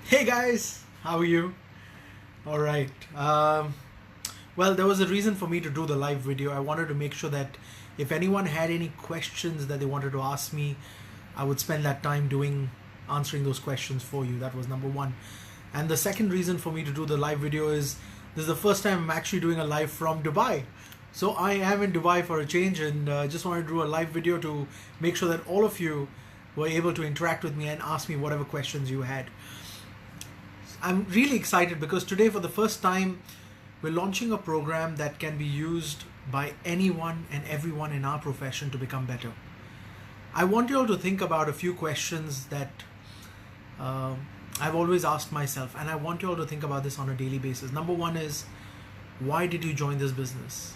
Hey guys, how are you? All right. Well, there was a reason for me to do the live video. I wanted to make sure that if anyone had any questions that they wanted to ask me, I would spend that time answering those questions for you. That was number one. And the second reason for me to do the live video is this is the first time I'm actually doing a live from Dubai. So I am in Dubai for a change, and just wanted to do a live video to make sure that all of you were able to interact with me and ask me whatever questions you had. I'm really excited because today, for the first time, we're launching a program that can be used by anyone and everyone in our profession to become better. I want you all to think about a few questions that I've always asked myself, and I want you all to think about this on a daily basis. Number one is, why did you join this business?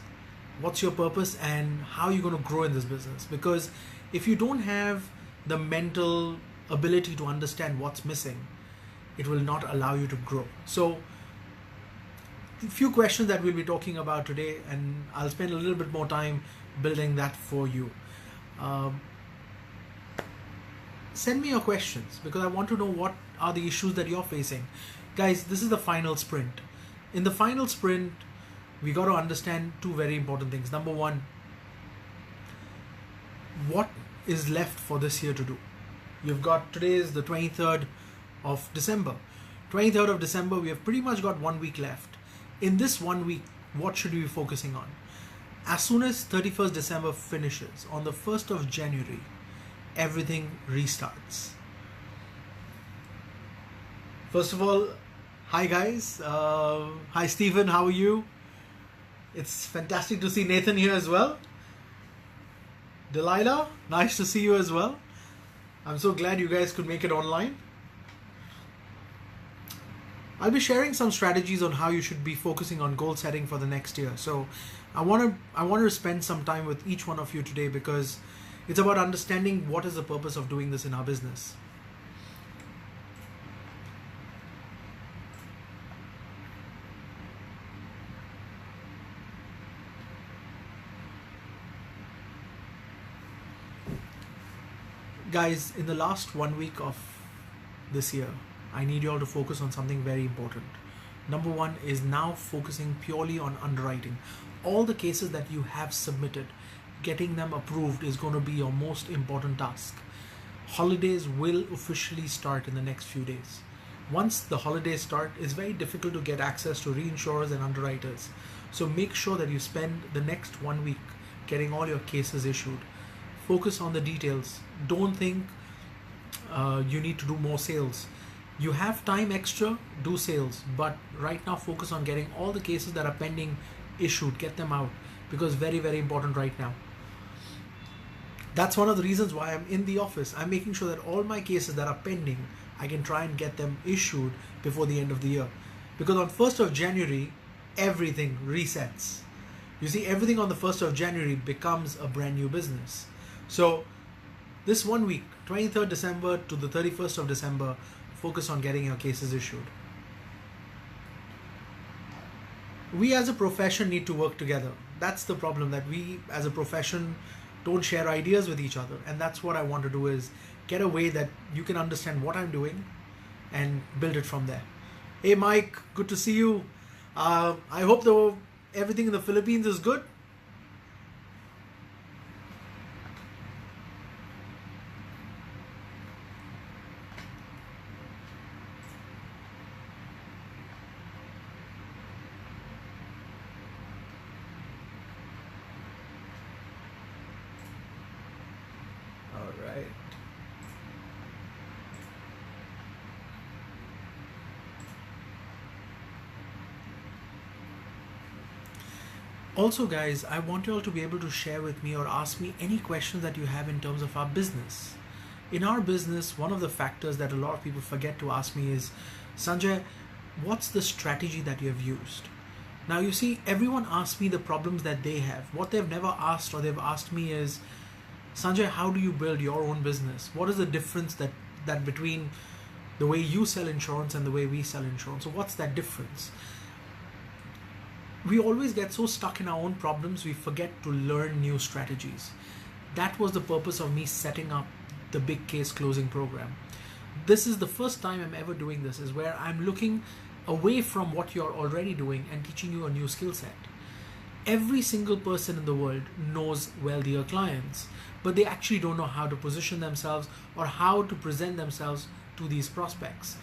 What's your purpose, and how are you going to grow in this business? Because if you don't have the mental ability to understand what's missing, it will not allow you to grow. So a few questions that we'll be talking about today, and I'll spend a little bit more time building that for you. Send me your questions because I want to know what are the issues that you're facing. Guys, this is the final sprint. In the final sprint, we got to understand two very important things. Number one, what is left for this year to do? Today is the 23rd of December. 23rd of December, we have pretty much got 1 week left. In this 1 week, what should we be focusing on? As soon as 31st December finishes, on the 1st of January, everything restarts. First of all, hi guys. Hi Stephen, how are you? It's fantastic to see Nathan here as well. Delilah, nice to see you as well. I'm so glad you guys could make it online. I'll be sharing some strategies on how you should be focusing on goal setting for the next year. So I want to spend some time with each one of you today because it's about understanding what is the purpose of doing this in our business. Guys, in the last 1 week of this year, I need you all to focus on something very important. Number one is now focusing purely on underwriting. All the cases that you have submitted, getting them approved is going to be your most important task. Holidays will officially start in the next few days. Once the holidays start, it's very difficult to get access to reinsurers and underwriters. So make sure that you spend the next 1 week getting all your cases issued. Focus on the details. Don't think you need to do more sales. You have time extra, do sales, but right now focus on getting all the cases that are pending issued, get them out, because very, very important right now. That's one of the reasons why I'm in the office. I'm making sure that all my cases that are pending, I can try and get them issued before the end of the year. Because on 1st of January, everything resets. You see, everything on the 1st of January becomes a brand new business. So this 1 week, 23rd December to the 31st of December, focus on getting your cases issued. We as a profession need to work together. That's the problem, that we as a profession don't share ideas with each other. And that's what I want to do, is get a way that you can understand what I'm doing and build it from there. Hey Mike, good to see you. I hope everything in the Philippines is good. Also guys, I want you all to be able to share with me or ask me any questions that you have in terms of our business. In our business, one of the factors that a lot of people forget to ask me is, Sanjay, what's the strategy that you have used? Now you see, everyone asks me the problems that they have. What they've never asked, or they've asked me, is, Sanjay, how do you build your own business? What is the difference that between the way you sell insurance and the way we sell insurance? So what's that difference? We always get so stuck in our own problems, we forget to learn new strategies. That was the purpose of me setting up the big case closing program. This is the first time I'm ever doing this, is where I'm looking away from what you're already doing and teaching you a new skill set. Every single person in the world knows wealthier clients, but they actually don't know how to position themselves or how to present themselves to these prospects.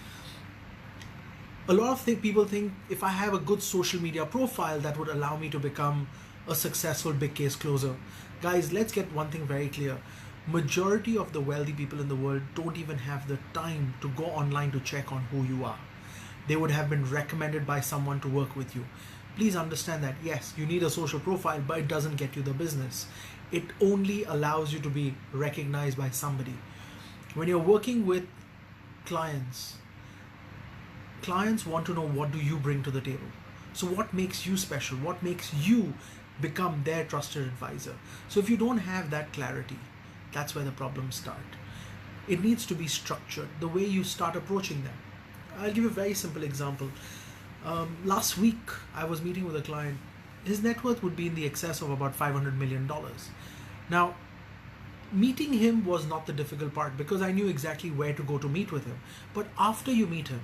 A lot of people think if I have a good social media profile, that would allow me to become a successful big case closer. Guys, let's get one thing very clear. Majority of the wealthy people in the world don't even have the time to go online to check on who you are. They would have been recommended by someone to work with you. Please understand that yes, you need a social profile, but it doesn't get you the business. It only allows you to be recognized by somebody. When you're working with clients want to know, what do you bring to the table? So what makes you special? What makes you become their trusted advisor? So if you don't have that clarity, that's where the problems start. It needs to be structured, the way you start approaching them. I'll give you a very simple example. Last week, I was meeting with a client. His net worth would be in the excess of about $500 million. Now, meeting him was not the difficult part because I knew exactly where to go to meet with him. But after you meet him,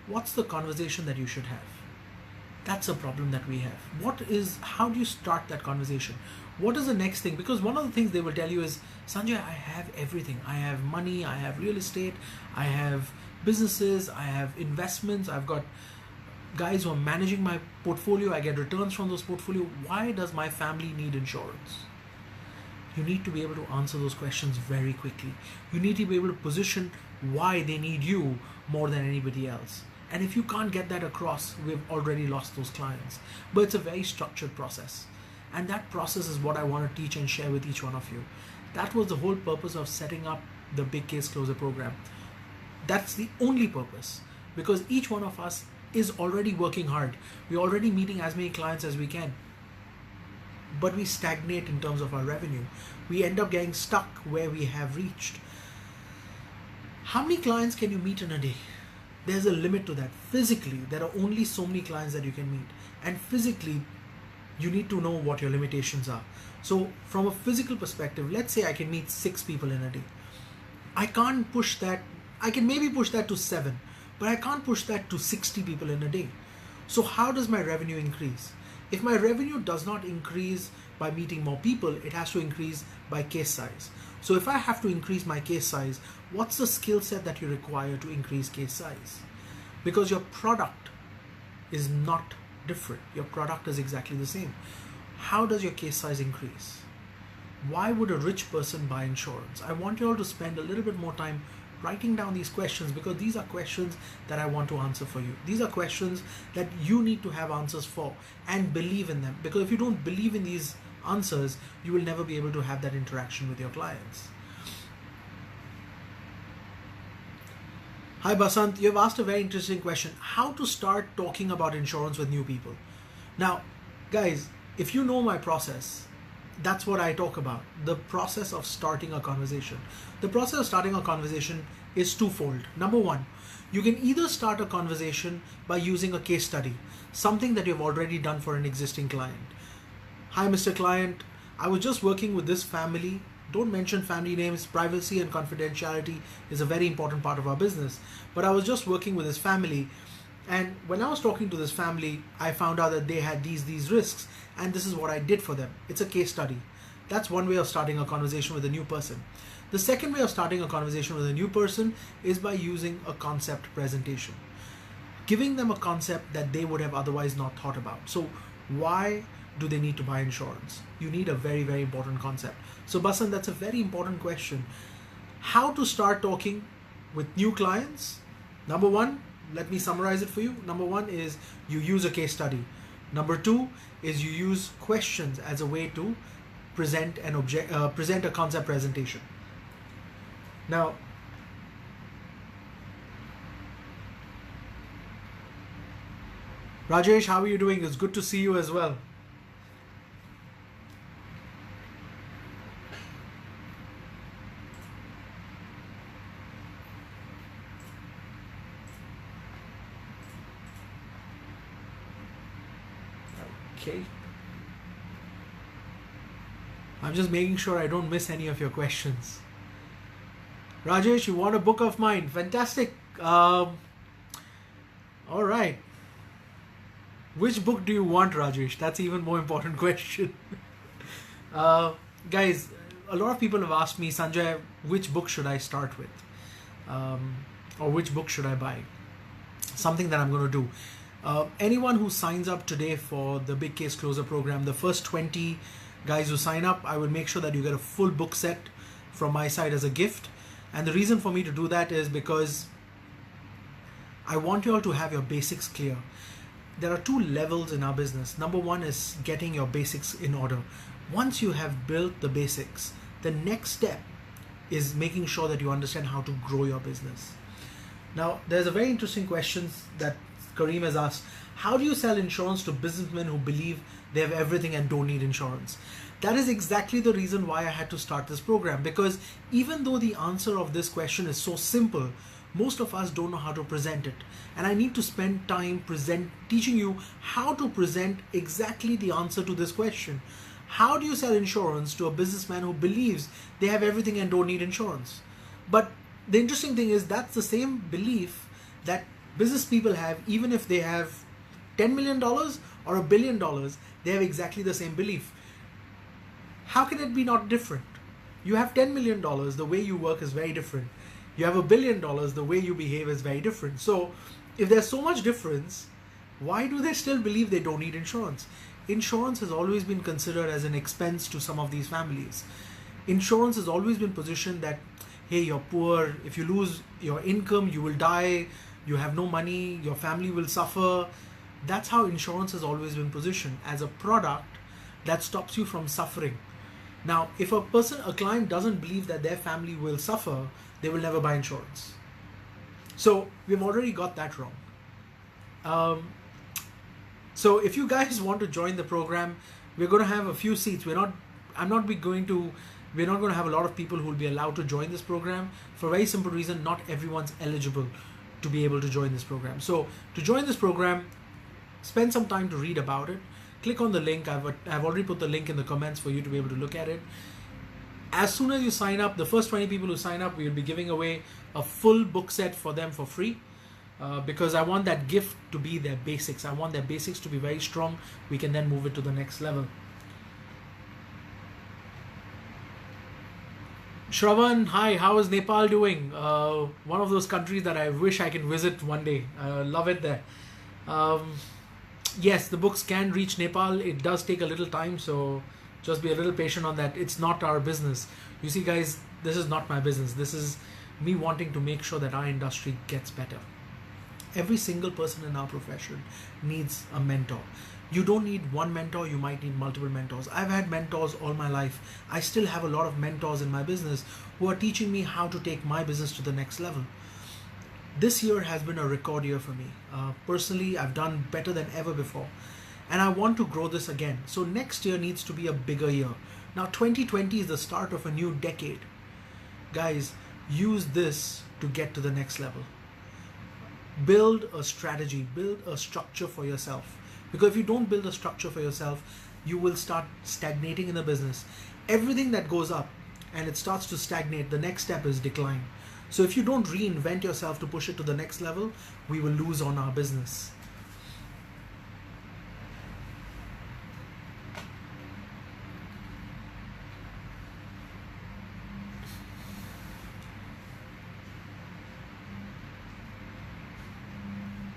what's the conversation that you should have? That's a problem that we have. How do you start that conversation? What is the next thing? Because one of the things they will tell you is, Sanjay, I have everything. I have money, I have real estate, I have businesses, I have investments, I've got guys who are managing my portfolio, I get returns from those portfolio. Why does my family need insurance? You need to be able to answer those questions very quickly. You need to be able to position why they need you more than anybody else. And if you can't get that across, we've already lost those clients. But it's a very structured process. And that process is what I want to teach and share with each one of you. That was the whole purpose of setting up the Big Case Closer program. That's the only purpose, because each one of us is already working hard. We're already meeting as many clients as we can. But we stagnate in terms of our revenue. We end up getting stuck where we have reached. How many clients can you meet in a day? There's a limit to that. Physically, there are only so many clients that you can meet. And physically, you need to know what your limitations are. So from a physical perspective, let's say I can meet 6 people in a day. I can't push that. I can maybe push that to 7, but I can't push that to 60 people in a day. So how does my revenue increase? If my revenue does not increase by meeting more people, it has to increase by case size. So if I have to increase my case size, what's the skill set that you require to increase case size? Because your product is not different. Your product is exactly the same. How does your case size increase? Why would a rich person buy insurance? I want you all to spend a little bit more time writing down these questions, because these are questions that I want to answer for you. These are questions that you need to have answers for and believe in them. Because if you don't believe in these answers, you will never be able to have that interaction with your clients. Hi Basant, you've asked a very interesting question. How to start talking about insurance with new people? Now, guys, if you know my process, that's what I talk about. The process of starting a conversation. The process of starting a conversation is twofold. Number one, you can either start a conversation by using a case study, something that you've already done for an existing client. Hi, Mr. Client. I was just working with this family. Don't mention family names. Privacy and confidentiality is a very important part of our business. But I was just working with this family. And when I was talking to this family, I found out that they had these risks, and this is what I did for them. It's a case study. That's one way of starting a conversation with a new person. The second way of starting a conversation with a new person is by using a concept presentation. Giving them a concept that they would have otherwise not thought about. So why do they need to buy insurance? You need a very, very important concept. So Basan, that's a very important question. How to start talking with new clients? Number one, let me summarize it for you. Number one is you use a case study. Number two is you use questions as a way to present a concept presentation. Now, Rajesh, how are you doing? It's good to see you as well. Okay. I'm just making sure I don't miss any of your questions. Rajesh, you want a book of mine? Fantastic. All right. Which book do you want, Rajesh? That's even more important question. Guys, a lot of people have asked me, Sanjay, which book should I start with? Or which book should I buy? Something that I'm going to do. Anyone who signs up today for the Big Case Closer program, the first 20 guys who sign up, I will make sure that you get a full book set from my side as a gift. And the reason for me to do that is because I want you all to have your basics clear. There are two levels in our business. Number one is getting your basics in order. Once you have built the basics, the next step is making sure that you understand how to grow your business. Now, there's a very interesting question that Kareem has asked. How do you sell insurance to businessmen who believe they have everything and don't need insurance? That is exactly the reason why I had to start this program, because even though the answer of this question is so simple, most of us don't know how to present it. And I need to spend time teaching you how to present exactly the answer to this question. How do you sell insurance to a businessman who believes they have everything and don't need insurance? But the interesting thing is that's the same belief that business people have, even if they have $10 million or $1 billion, they have exactly the same belief. How can it be not different? You have $10 million, the way you work is very different. You have $1 billion, the way you behave is very different. So if there's so much difference, why do they still believe they don't need insurance? Insurance has always been considered as an expense to some of these families. Insurance has always been positioned that, hey, you're poor, if you lose your income, you will die, you have no money, your family will suffer. That's how insurance has always been positioned, as a product that stops you from suffering. Now, if a client doesn't believe that their family will suffer, they will never buy insurance. So we've already got that wrong. So if you guys want to join the program, we're going to have a few seats. We're not going to have a lot of people who will be allowed to join this program, for a very simple reason. Not everyone's eligible to be able to join this program. So to join this program, spend some time to read about it. Click on the link. I've already put the link in the comments for you to be able to look at it. As soon as you sign up, the first 20 people who sign up, we will be giving away a full book set for them for free. Because I want that gift to be their basics. I want their basics to be very strong. We can then move it to the next level. Shravan, hi, how is Nepal doing? One of those countries that I wish I can visit one day. Love it there. Yes, the books can reach Nepal. It does take a little time, so just be a little patient on that. It's not our business. You see, guys, this is not my business. This is me wanting to make sure that our industry gets better. Every single person in our profession needs a mentor. You don't need one mentor, you might need multiple mentors. I've had mentors all my life. I still have a lot of mentors in my business who are teaching me how to take my business to the next level. This year has been a record year for me. Personally, I've done better than ever before. And I want to grow this again. So next year needs to be a bigger year. Now 2020 is the start of a new decade. Guys, use this to get to the next level. Build a strategy, build a structure for yourself. Because if you don't build a structure for yourself, you will start stagnating in the business. Everything that goes up and it starts to stagnate, the next step is decline. So if you don't reinvent yourself to push it to the next level, we will lose on our business.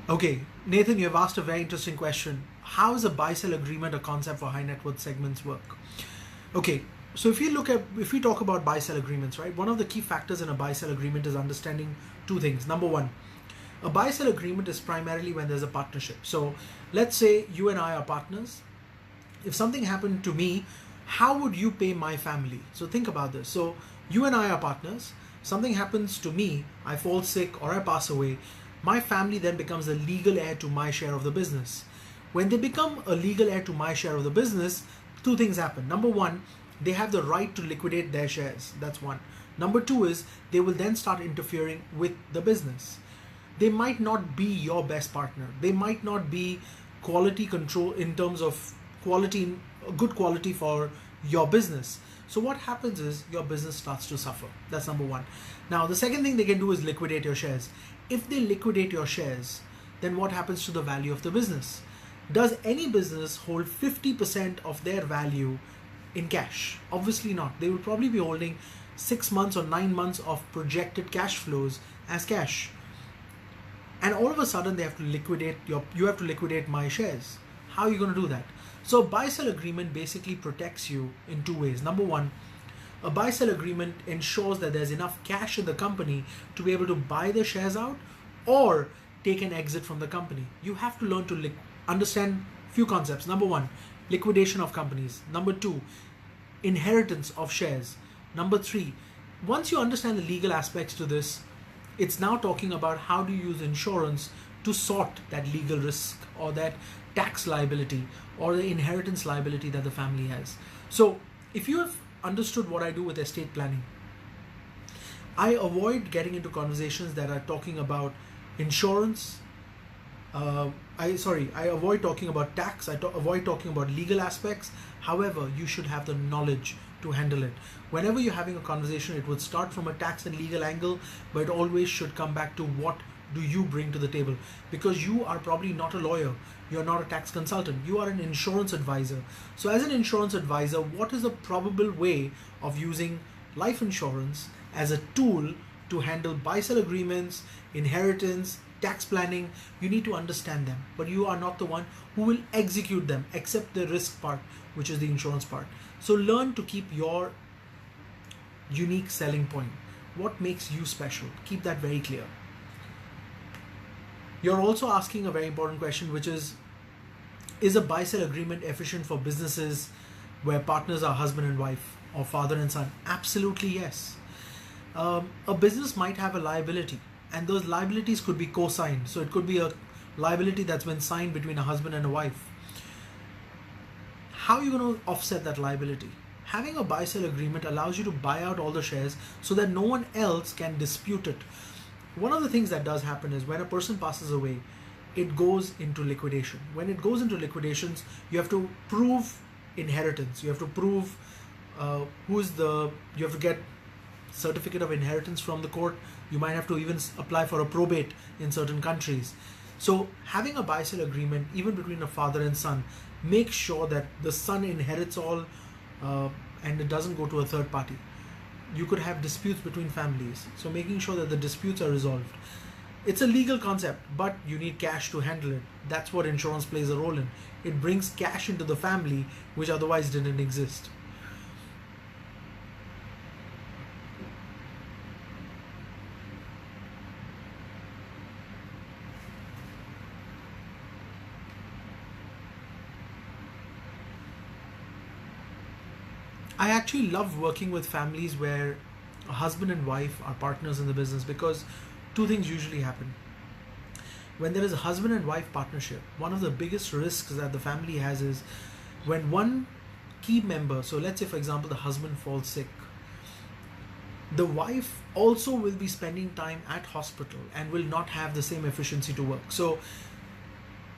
Okay, Nathan, you have asked a very interesting question. How is a buy-sell agreement a concept for high net worth segments work? Okay, so if we talk about buy-sell agreements, right? One of the key factors in a buy-sell agreement is understanding two things. Number one, a buy-sell agreement is primarily when there's a partnership. So let's say you and I are partners. If something happened to me, how would you pay my family? So think about this. So you and I are partners. Something happens to me, I fall sick or I pass away. My family then becomes a legal heir to my share of the business. When they become a legal heir to my share of the business, two things happen. Number one, they have the right to liquidate their shares. That's one. Number two is they will then start interfering with the business. They might not be your best partner. They might not be quality control in terms of quality, good quality for your business. So what happens is your business starts to suffer. That's number one. Now, the second thing they can do is liquidate your shares. If they liquidate your shares, then what happens to the value of the business? Does any business hold 50% of their value in cash? Obviously not. They will probably be holding 6 months or 9 months of projected cash flows as cash. And all of a sudden they have to liquidate you have to liquidate my shares. How are you going to do that? So a buy-sell agreement basically protects you in two ways. Number one, a buy-sell agreement ensures that there's enough cash in the company to be able to buy the shares out or take an exit from the company. You have to learn to understand few concepts. Number one, liquidation of companies. Number two, inheritance of shares. Number three, once you understand the legal aspects to this, it's now talking about how do you use insurance to sort that legal risk or that tax liability or the inheritance liability that the family has. So if you have understood what I do with estate planning, I avoid getting into conversations that are talking about insurance. I avoid talking about tax. I avoid talking about legal aspects. However, you should have the knowledge to handle it. Whenever you're having a conversation, it would start from a tax and legal angle, but it always should come back to what do you bring to the table, because you are probably not a lawyer, you're not a tax consultant, you are an insurance advisor. So as an insurance advisor, what is a probable way of using life insurance as a tool to handle buy-sell agreements, inheritance, tax planning? You need to understand them, but you are not the one who will execute them, except the risk part, which is the insurance part. So learn to keep your unique selling point. What makes you special? Keep that very clear. You're also asking a very important question, which is a buy-sell agreement efficient for businesses where partners are husband and wife or father and son? Absolutely yes. A business might have a liability, and those liabilities could be co-signed. So it could be a liability that's been signed between a husband and a wife. How are you going to offset that liability? Having a buy-sell agreement allows you to buy out all the shares so that no one else can dispute it. One of the things that does happen is when a person passes away, it goes into liquidation. When it goes into liquidations, you have to prove inheritance. You have to prove you have to get certificate of inheritance from the court. You might have to even apply for a probate in certain countries. So having a buy-sell agreement, even between a father and son, make sure that the son inherits all and it doesn't go to a third party. You could have disputes between families, so making sure that the disputes are resolved. It's a legal concept, but you need cash to handle it. That's what insurance plays a role in. It brings cash into the family, which otherwise didn't exist. I actually love working with families where a husband and wife are partners in the business, because two things usually happen. When there is a husband and wife partnership, one of the biggest risks that the family has is when one key member, so let's say for example the husband falls sick, the wife also will be spending time at hospital and will not have the same efficiency to work. So,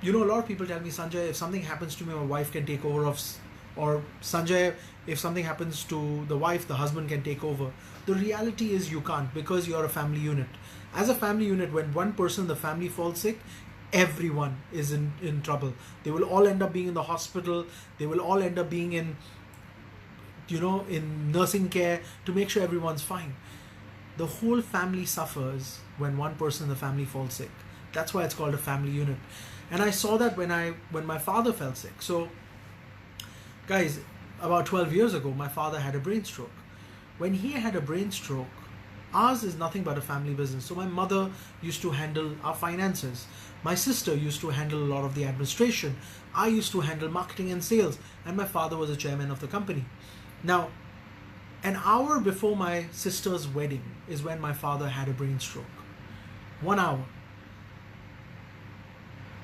a lot of people tell me, Sanjay, if something happens to me, my wife can take over or Sanjay, if something happens to the wife, the husband can take over. The reality is you can't, because you're a family unit. As a family unit, when one person in the family falls sick, everyone is in trouble. They will all end up being in the hospital. They will all end up being in nursing care to make sure everyone's fine. The whole family suffers when one person in the family falls sick. That's why it's called a family unit. And I saw that when my father fell sick. So guys, about 12 years ago, my father had a brain stroke. When he had a brain stroke, ours is nothing but a family business. So my mother used to handle our finances. My sister used to handle a lot of the administration. I used to handle marketing and sales. And my father was the chairman of the company. Now, an hour before my sister's wedding is when my father had a brain stroke. 1 hour.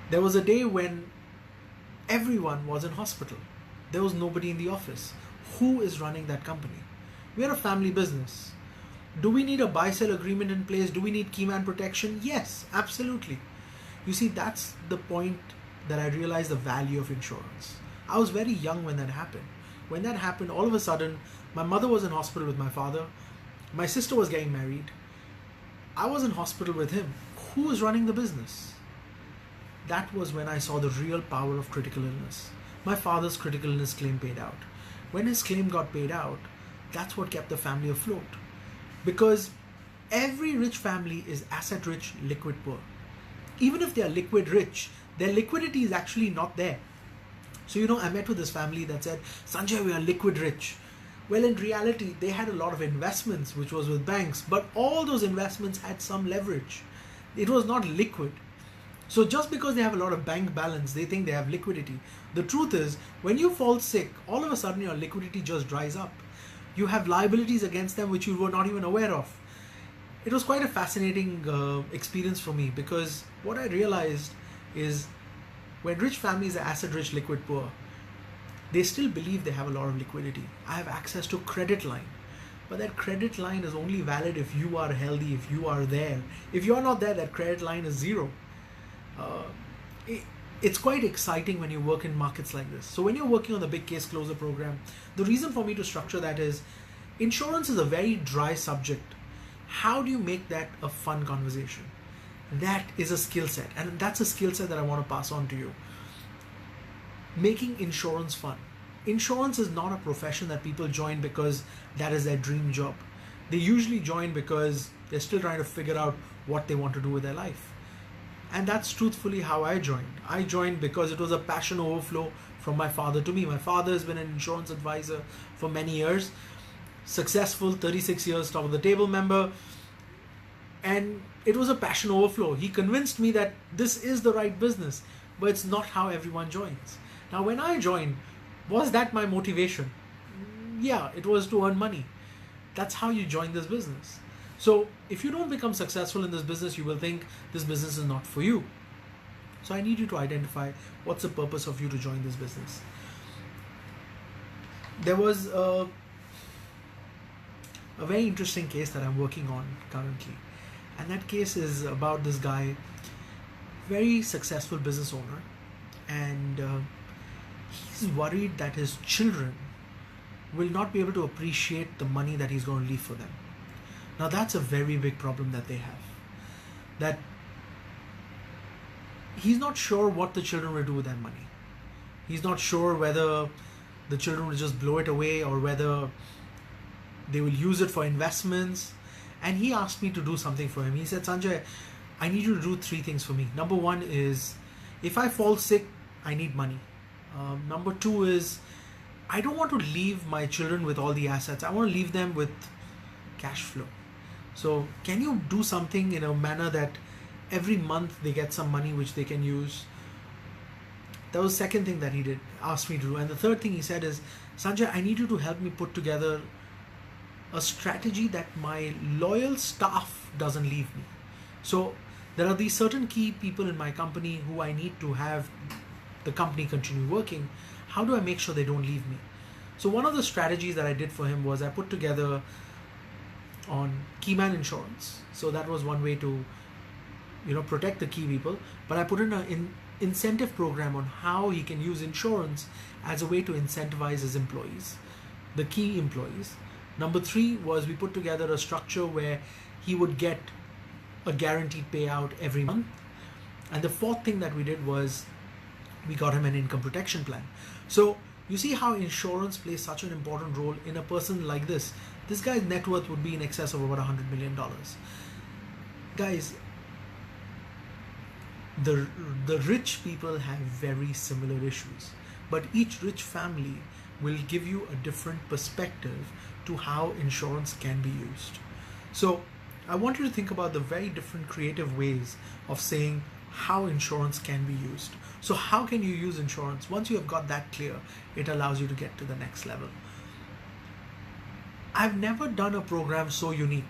There was a day when everyone was in hospital. There was nobody in the office. Who is running that company? We are a family business. Do we need a buy-sell agreement in place? Do we need Keyman protection? Yes, absolutely. You see, that's the point that I realized the value of insurance. I was very young when that happened. When that happened, all of a sudden, My mother was in hospital with my father. My sister was getting married. I was in hospital with him. Who was running the business? That was when I saw the real power of critical illness. My father's critical illness claim paid out. When his claim got paid out, that's what kept the family afloat. Because every rich family is asset rich, liquid poor. Even if they are liquid rich, their liquidity is actually not there. So, I met with this family that said, Sanjay, we are liquid rich. Well, in reality, they had a lot of investments, which was with banks, but all those investments had some leverage. It was not liquid. So just because they have a lot of bank balance, they think they have liquidity. The truth is, when you fall sick, all of a sudden your liquidity just dries up. You have liabilities against them which you were not even aware of. It was quite a fascinating experience for me, because what I realized is when rich families are asset rich, liquid poor, they still believe they have a lot of liquidity. I have access to credit line. But that credit line is only valid if you are healthy, if you are there. If you're not there, that credit line is zero. It's quite exciting when you work in markets like this. So when you're working on the big case closer program, the reason for me to structure that is insurance is a very dry subject. How do you make that a fun conversation? That is a skill set, and that's a skill set that I want to pass on to you. Making insurance fun. Insurance is not a profession that people join because that is their dream job. They usually join because they're still trying to figure out what they want to do with their life. And that's truthfully how I joined. I joined because it was a passion overflow from my father to me. My father has been an insurance advisor for many years. Successful, 36 years top of the table member. And it was a passion overflow. He convinced me that this is the right business, but it's not how everyone joins. Now, when I joined, was that my motivation? Yeah, it was to earn money. That's how you join this business. So if you don't become successful in this business, you will think this business is not for you. So I need you to identify what's the purpose of you to join this business. There was a very interesting case that I'm working on currently. And that case is about this guy, very successful business owner. And he's worried that his children will not be able to appreciate the money that he's going to leave for them. Now that's a very big problem that they have. That he's not sure what the children will do with that money. He's not sure whether the children will just blow it away or whether they will use it for investments. And he asked me to do something for him. He said, Sanjay, I need you to do 3 things for me. Number 1 is, if I fall sick, I need money. Number 2 is, I don't want to leave my children with all the assets. I want to leave them with cash flow. So can you do something in a manner that every month they get some money which they can use? That was the second thing that he asked me to do. And the third thing he said is, Sanjay, I need you to help me put together a strategy that my loyal staff doesn't leave me. So there are these certain key people in my company who I need to have the company continue working. How do I make sure they don't leave me? So one of the strategies that I did for him was I put together on Keyman Insurance. So that was one way to, protect the key people. But I put in an incentive program on how he can use insurance as a way to incentivize his employees, the key employees. Number 3 was we put together a structure where he would get a guaranteed payout every month. And the 4th thing that we did was we got him an income protection plan. So you see how insurance plays such an important role in a person like this. This guy's net worth would be in excess of about $100 million. Guys, the rich people have very similar issues, but each rich family will give you a different perspective to how insurance can be used. So I want you to think about the very different creative ways of saying how insurance can be used. So how can you use insurance? Once you have got that clear, it allows you to get to the next level. I've never done a program so unique.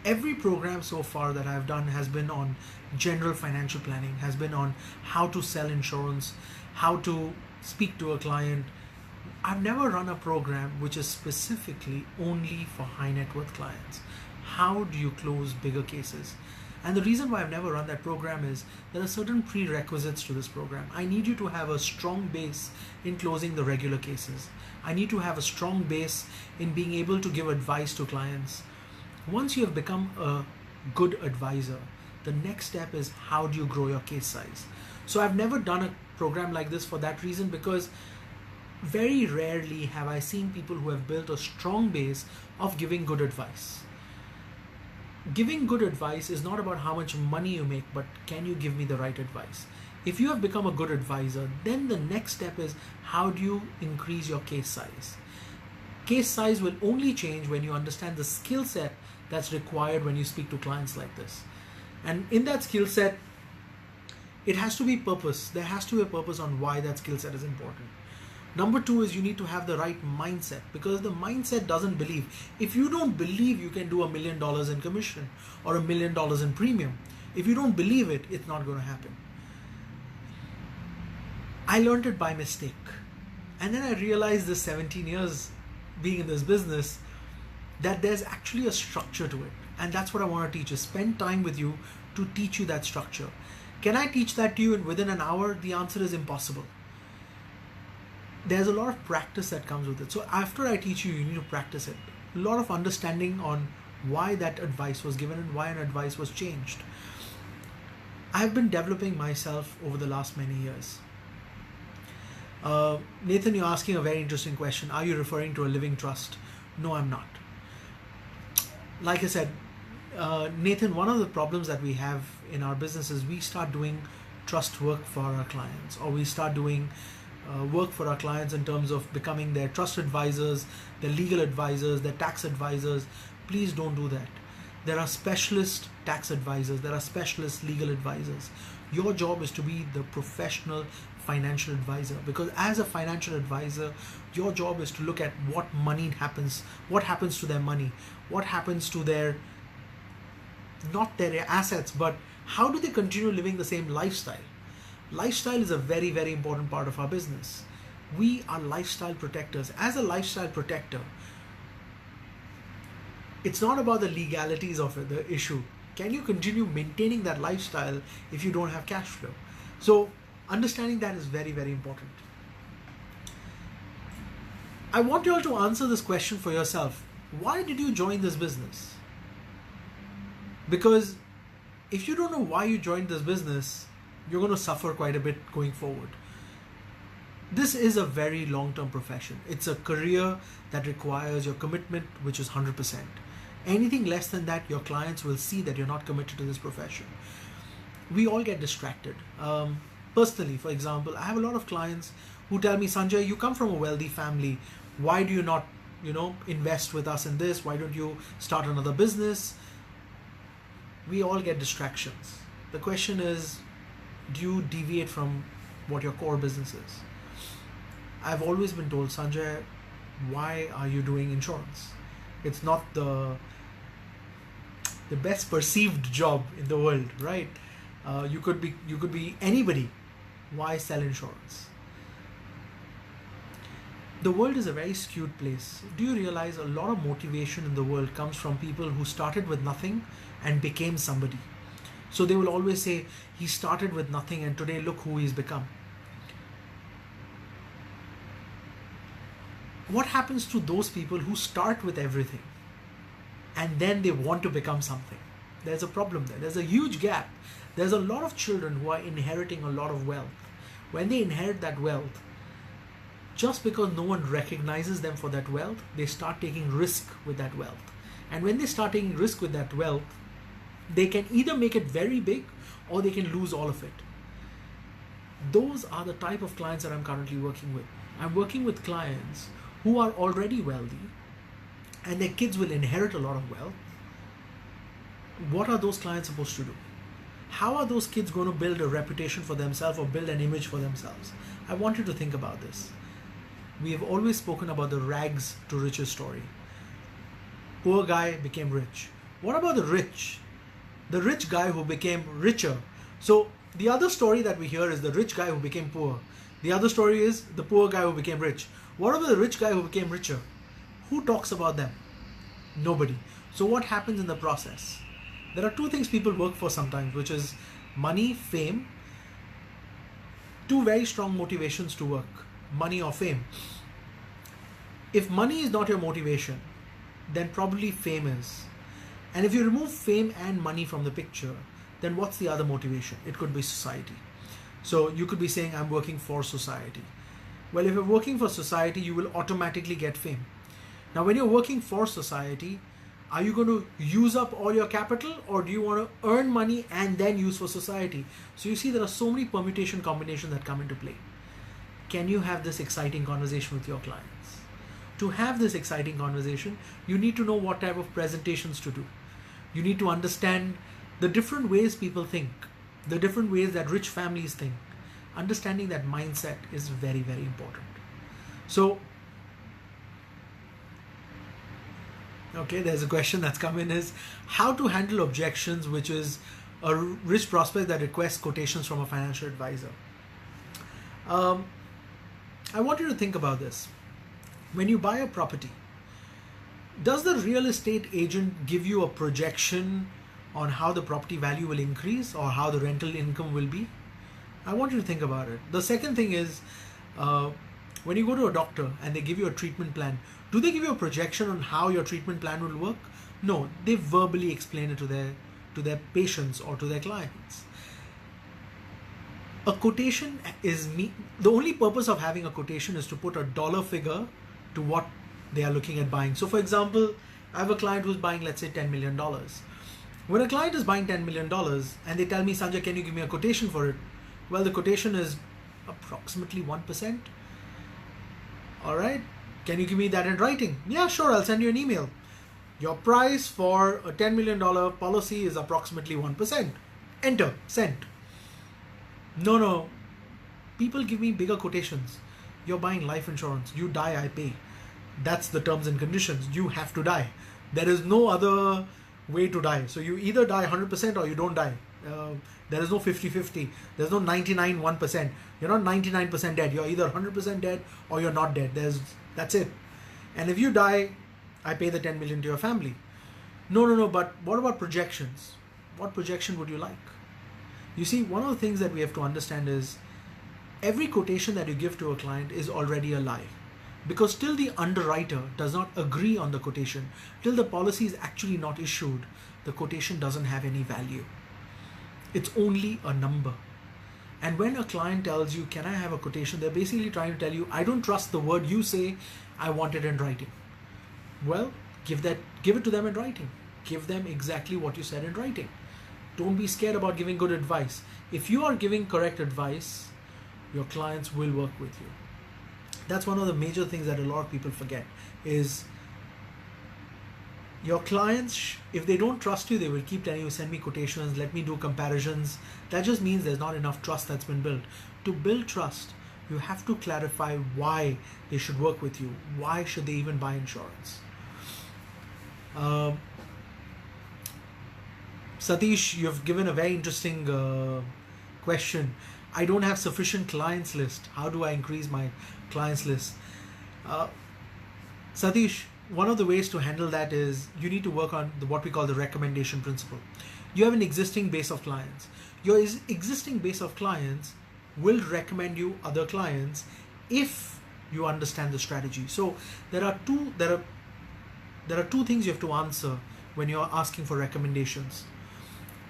Every program so far that I've done has been on general financial planning, has been on how to sell insurance, how to speak to a client. I've never run a program which is specifically only for high net worth clients. How do you close bigger cases? And the reason why I've never run that program is there are certain prerequisites to this program. I need you to have a strong base in closing the regular cases. I need to have a strong base in being able to give advice to clients. Once you have become a good advisor, the next step is how do you grow your case size? So I've never done a program like this for that reason, because very rarely have I seen people who have built a strong base of giving good advice. Giving good advice is not about how much money you make, but can you give me the right advice? If you have become a good advisor, then the next step is how do you increase your case size? Case size will only change when you understand the skill set that's required when you speak to clients like this. And in that skill set, it has to be purpose. There has to be a purpose on why that skill set is important. Number two is you need to have the right mindset, because the mindset doesn't believe. If you don't believe you can do $1 million in commission or $1 million in premium, if you don't believe it, it's not going to happen. I learned it by mistake. And then I realized this 17 years being in this business that there's actually a structure to it. And that's what I want to teach, is spend time with you to teach you that structure. Can I teach that to you within an hour? The answer is impossible. There's a lot of practice that comes with it. So after I teach you, you need to practice it. A lot of understanding on why that advice was given and why an advice was changed. I've been developing myself over the last many years. Nathan, you're asking a very interesting question. Are you referring to a living trust? No, I'm not. Like I said, Nathan, one of the problems that we have in our business is we start doing trust work for our clients, or we start doing work for our clients in terms of becoming their trust advisors, their legal advisors, their tax advisors. Please don't do that. There are specialist tax advisors, there are specialist legal advisors. Your job is to be the professional financial advisor, because as a financial advisor, your job is to look at what happens to their money, what happens to their, not their assets, but how do they continue living the same lifestyle. Lifestyle is a very, very important part of our business. We are lifestyle protectors. As a lifestyle protector, it's not about the legalities of it, the issue. Can you continue maintaining that lifestyle if you don't have cash flow? So understanding that is very, very important. I want you all to answer this question for yourself. Why did you join this business? Because if you don't know why you joined this business, you're going to suffer quite a bit going forward. This is a very long-term profession. It's a career that requires your commitment, which is 100%. Anything less than that, your clients will see that you're not committed to this profession. We all get distracted. Personally, for example, I have a lot of clients who tell me, Sanjay, you come from a wealthy family. Why do you not, invest with us in this? Why don't you start another business? We all get distractions. The question is, do you deviate from what your core business is? I've always been told, Sanjay, why are you doing insurance? It's not the best perceived job in the world, right? You could be anybody. Why sell insurance? The world is a very skewed place. Do you realize a lot of motivation in the world comes from people who started with nothing and became somebody? So they will always say, he started with nothing and today look who he's become. What happens to those people who start with everything and then they want to become something? There's a problem there. There's a huge gap. There's a lot of children who are inheriting a lot of wealth. When they inherit that wealth, just because no one recognizes them for that wealth, they start taking risk with that wealth. And when they start taking risk with that wealth, they can either make it very big or they can lose all of it. Those are the type of clients that I'm currently working with. I'm working with clients who are already wealthy and their kids will inherit a lot of wealth. What are those clients supposed to do? How are those kids going to build a reputation for themselves or build an image for themselves? I want you to think about this. We have always spoken about the rags to riches story. Poor guy became rich. What about the rich? The rich guy who became richer. So the other story that we hear is the rich guy who became poor. The other story is the poor guy who became rich. What about the rich guy who became richer? Who talks about them? Nobody. So what happens in the process? There are two things people work for sometimes, which is money, fame. Two very strong motivations to work, money or fame. If money is not your motivation, then probably fame is. And if you remove fame and money from the picture, then what's the other motivation? It could be society. So you could be saying, I'm working for society. Well, if you're working for society, you will automatically get fame. Now, when you're working for society, are you going to use up all your capital, or do you want to earn money and then use for society? So you see, there are so many permutation combinations that come into play. Can you have this exciting conversation with your clients? To have this exciting conversation, you need to know what type of presentations to do. You need to understand the different ways people think, the different ways that rich families think. Understanding that mindset is very, very important. So, okay, there's a question that's come in, is how to handle objections, which is a rich prospect that requests quotations from a financial advisor. I want you to think about this. When you buy a property, does the real estate agent give you a projection on how the property value will increase or how the rental income will be? I want you to think about it. The second thing is, when you go to a doctor and they give you a treatment plan, do they give you a projection on how your treatment plan will work? No, they verbally explain it to their patients or to their clients. A quotation is the only purpose of having a quotation is to put a dollar figure to what they are looking at buying. So for example, I have a client who's buying, let's say, $10 million. When a client is buying $10 million and they tell me, Sanjay, can you give me a quotation for it? Well, the quotation is approximately 1%. All right. Can you give me that in writing? Yeah, sure. I'll send you an email. Your price for a $10 million policy is approximately 1%. Enter. Send. No. People give me bigger quotations. You're buying life insurance. You die, I pay. That's the terms and conditions. You have to die. There is no other way to die. So you either die 100% or you don't die. There is no 50-50. There's no 99-1%. You're not 99% dead. You're either 100% dead or you're not dead. That's it. And if you die, I pay the 10 million to your family. No. But what about projections? What projection would you like? You see, one of the things that we have to understand is every quotation that you give to a client is already a lie. Because till the underwriter does not agree on the quotation, till the policy is actually not issued, the quotation doesn't have any value. It's only a number. And when a client tells you, can I have a quotation? They're basically trying to tell you, I don't trust the word you say, I want it in writing. Well, give it to them in writing. Give them exactly what you said in writing. Don't be scared about giving good advice. If you are giving correct advice, your clients will work with you. That's one of the major things that a lot of people forget is your clients, if they don't trust you, they will keep telling you, send me quotations, let me do comparisons. That just means there's not enough trust that's been built. To build trust, you have to clarify why they should work with you. Why should they even buy insurance? Satish, you've given a very interesting question. I don't have sufficient clients list. How do I increase my clients list? Satish, one of the ways to handle that is you need to work on what we call the recommendation principle. You have an existing base of clients. Your existing base of clients will recommend you other clients if you understand the strategy. So there are two things you have to answer when you're asking for recommendations.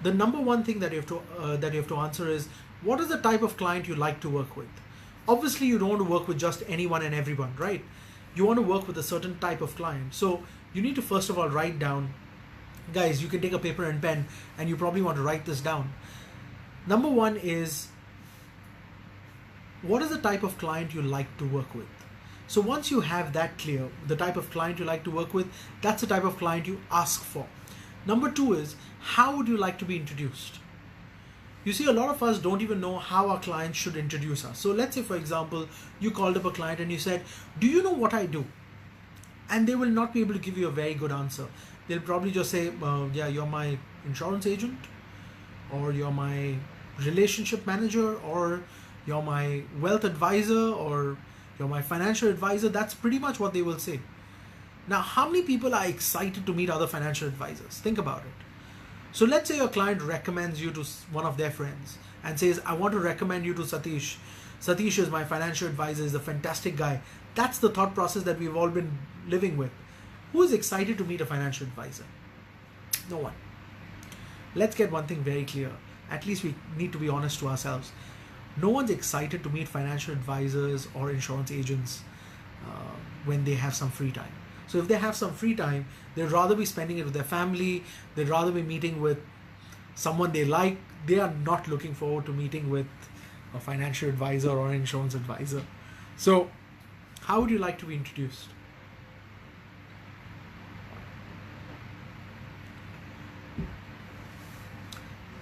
The number one thing that you have to answer is, what is the type of client you like to work with? Obviously, you don't want to work with just anyone and everyone, right? You want to work with a certain type of client. So you need to first of all write down, guys, you can take a paper and pen and you probably want to write this down. Number one is, what is the type of client you like to work with? So once you have that clear, the type of client you like to work with, that's the type of client you ask for. Number two is, how would you like to be introduced? You see, a lot of us don't even know how our clients should introduce us. So let's say, for example, you called up a client and you said, do you know what I do? And they will not be able to give you a very good answer. They'll probably just say, yeah, you're my insurance agent, or you're my relationship manager, or you're my wealth advisor, or you're my financial advisor. That's pretty much what they will say. Now, how many people are excited to meet other financial advisors? Think about it. So let's say your client recommends you to one of their friends and says, I want to recommend you to Satish. Satish is my financial advisor, is a fantastic guy. That's the thought process that we've all been living with. Who is excited to meet a financial advisor? No one. Let's get one thing very clear. At least we need to be honest to ourselves. No one's excited to meet financial advisors or insurance agents when they have some free time. So if they have some free time, they'd rather be spending it with their family. They'd rather be meeting with someone they like. They are not looking forward to meeting with a financial advisor or an insurance advisor. So how would you like to be introduced?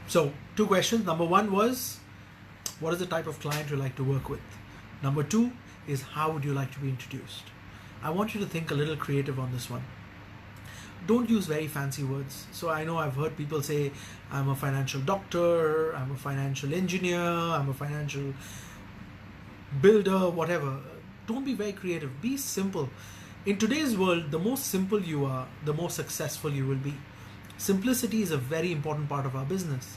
So 2 questions. Number 1 was, what is the type of client you like to work with? Number 2 is, how would you like to be introduced? I want you to think a little creative on this one. Don't use very fancy words. So I know I've heard people say, I'm a financial doctor, I'm a financial engineer, I'm a financial builder, whatever. Don't be very creative. Be simple. In today's world, the more simple you are, the more successful you will be. Simplicity is a very important part of our business.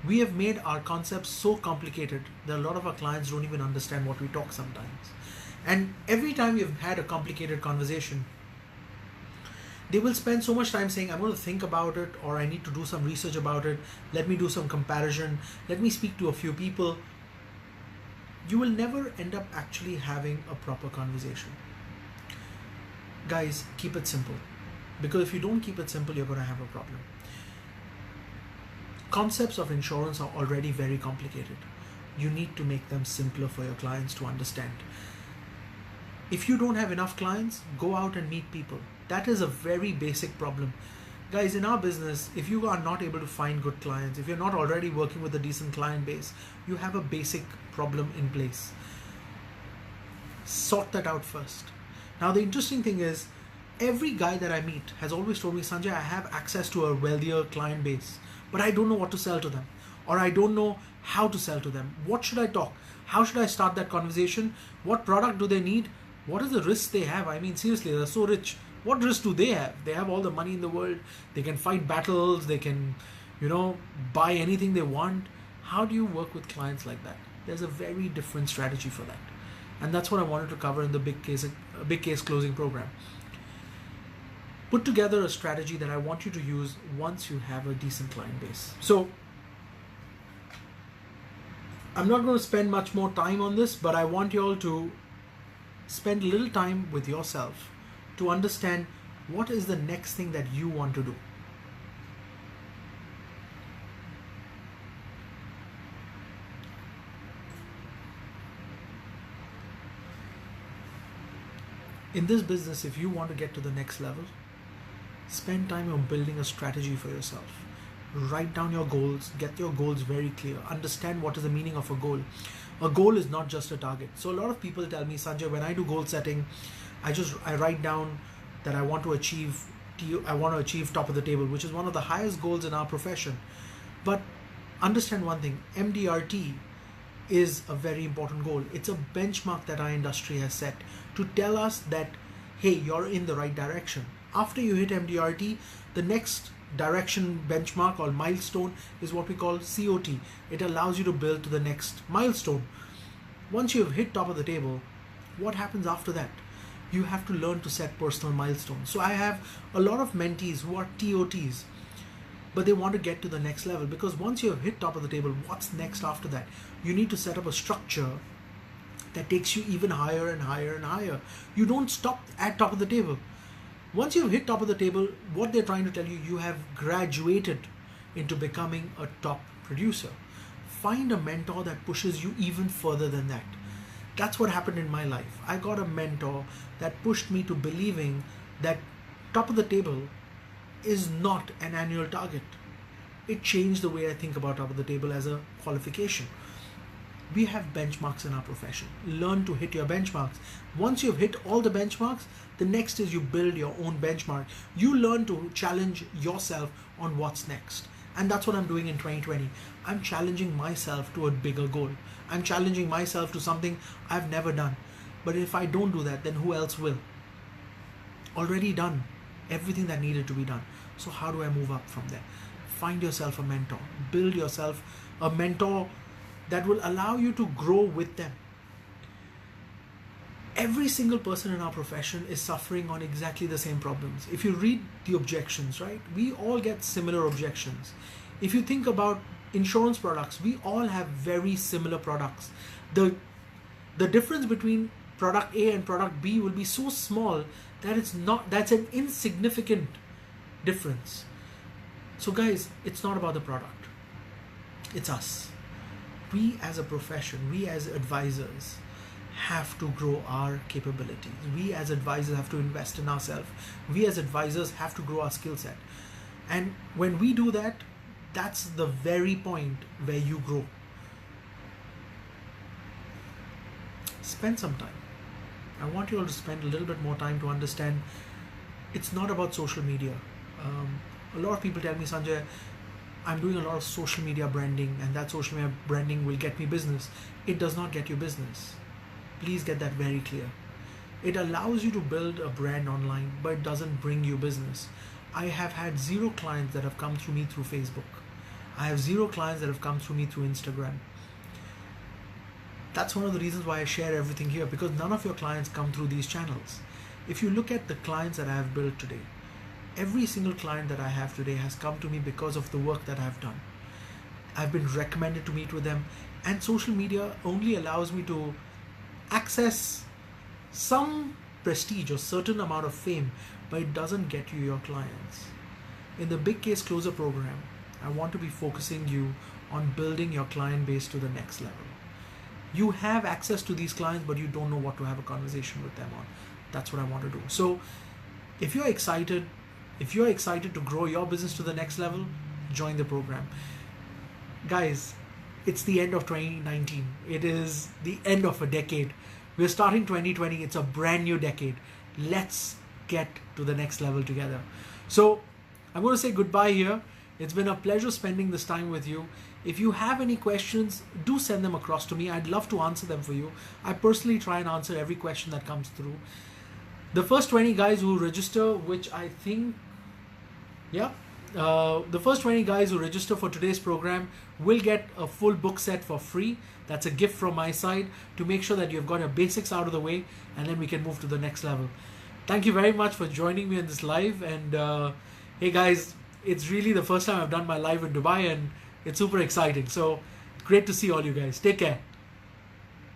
We have made our concepts so complicated that a lot of our clients don't even understand what we talk sometimes. And every time we've had a complicated conversation, they will spend so much time saying, I'm going to think about it, or I need to do some research about it. Let me do some comparison. Let me speak to a few people. You will never end up actually having a proper conversation. Guys, keep it simple. Because if you don't keep it simple, you're going to have a problem. Concepts of insurance are already very complicated. You need to make them simpler for your clients to understand. If you don't have enough clients, go out and meet people. That is a very basic problem. Guys, in our business, if you are not able to find good clients, if you're not already working with a decent client base, you have a basic problem in place. Sort that out first. Now, the interesting thing is, every guy that I meet has always told me, Sanjay, I have access to a wealthier client base, but I don't know what to sell to them, or I don't know how to sell to them. What should I talk? How should I start that conversation? What product do they need? What is the risk they have? I mean, seriously, they're so rich. What risk do they have? They have all the money in the world. They can fight battles. They can, buy anything they want. How do you work with clients like that? There's a very different strategy for that. And that's what I wanted to cover in the big case closing program. Put together a strategy that I want you to use once you have a decent client base. So I'm not going to spend much more time on this, but I want you all to spend a little time with yourself to understand what is the next thing that you want to do. In this business, if you want to get to the next level, spend time on building a strategy for yourself. Write down your goals, get your goals very clear, understand what is the meaning of a goal. A goal is not just a target. So a lot of people tell me, Sanjay, when I do goal setting, I write down that I want to achieve top of the table, which is one of the highest goals in our profession. But understand one thing, MDRT is a very important goal. It's a benchmark that our industry has set to tell us that, hey, you're in the right direction. After you hit MDRT, the next direction benchmark or milestone is what we call COT. It allows you to build to the next milestone. Once you've hit top of the table, what happens after that? You have to learn to set personal milestones. So I have a lot of mentees who are TOTs, but they want to get to the next level, because once you have hit top of the table, what's next after that? You need to set up a structure that takes you even higher and higher and higher. You don't stop at top of the table. Once you've hit top of the table, what they're trying to tell you, you have graduated into becoming a top producer. Find a mentor that pushes you even further than that. That's what happened in my life. I got a mentor that pushed me to believing that top of the table is not an annual target. It changed the way I think about top of the table as a qualification. We have benchmarks in our profession. Learn to hit your benchmarks. Once you've hit all the benchmarks, the next is you build your own benchmark. You learn to challenge yourself on what's next. And that's what I'm doing in 2020. I'm challenging myself to a bigger goal. I'm challenging myself to something I've never done. But if I don't do that, then who else will? Already done everything that needed to be done. So how do I move up from there? find yourself a mentor. Build yourself a mentor that will allow you to grow with them. Every single person in our profession is suffering on exactly the same problems. If you read the objections, right, we all get similar objections. If you think about insurance products, we all have very similar products. The difference between product A and product B will be so small that that's an insignificant difference. So guys, it's not about the product. It's us. We as a profession, we as advisors have to grow our capabilities. We as advisors have to invest in ourselves. We as advisors have to grow our skill set. And when we do that, that's the very point where you grow. Spend some time. I want you all to spend a little bit more time to understand it's not about social media. A lot of people tell me, Sanjay, I'm doing a lot of social media branding and that social media branding will get me business. It does not get you business. Please get that very clear. It allows you to build a brand online, but it doesn't bring you business. I have had 0 clients that have come through me through Facebook. I have 0 clients that have come through me through Instagram. That's one of the reasons why I share everything here, because none of your clients come through these channels. If you look at the clients that I have built today, every single client that I have today has come to me because of the work that I've done. I've been recommended to meet with them, and social media only allows me to access some prestige or certain amount of fame, but it doesn't get you your clients. In the Big Case Closer program, I want to be focusing you on building your client base to the next level. You have access to these clients, but you don't know what to have a conversation with them on. That's what I want to do. So if you're excited to grow your business to the next level, join the program. Guys, it's the end of 2019. It is the end of a decade. We're starting 2020. It's a brand new decade. Let's get to the next level together. So I'm going to say goodbye here. It's been a pleasure spending this time with you. If you have any questions, do send them across to me. I'd love to answer them for you. I personally try and answer every question that comes through. The first 20 guys who register, which I think, the first 20 guys who register for today's program will get a full book set for free. That's a gift from my side to make sure that you've got your basics out of the way, and then we can move to the next level. Thank you very much for joining me in this live. And hey guys, it's really the first time I've done my live in Dubai, and it's super exciting. So great to see all you guys. Take care.